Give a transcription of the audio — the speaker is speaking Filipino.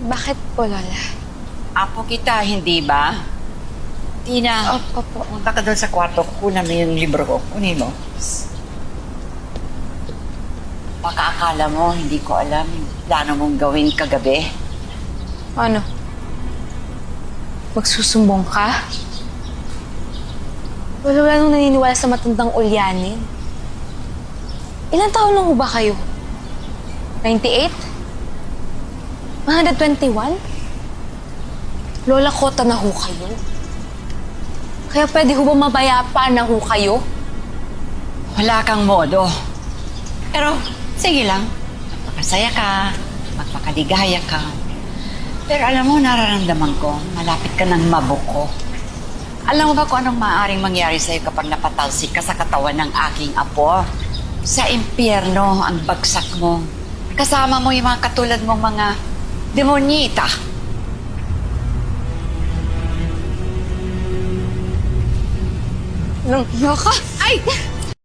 Bakit po, Lola? Apo kita, hindi ba? Tina, Opo. punta ka doon sa kwarto. Kunan mo yung libro ko. Kunin mo. Baka akala mo, hindi ko alam yung plano mong gawin kagabi. Ano? Magsusumbong ka? Wala nang naniniwala sa matandang ulyanin. Ilang taon lang ho ba kayo? 98? 121? Lola Kota na ho kayo. Kaya pwede ho ba mabayapa na ho kayo? Wala kang modo. Pero, sige lang. Magpakasaya ka. Magpakaligaya ka. Pero alam mo, nararamdaman ko, malapit ka ng mabuko. Alam mo ba kung anong maaaring mangyari sa'yo kapag napatalsik ka sa katawan ng aking apo? Sa impyerno ang bagsak mo. Kasama mo yung mga katulad mong mga demonyita. Nang ka? Ay!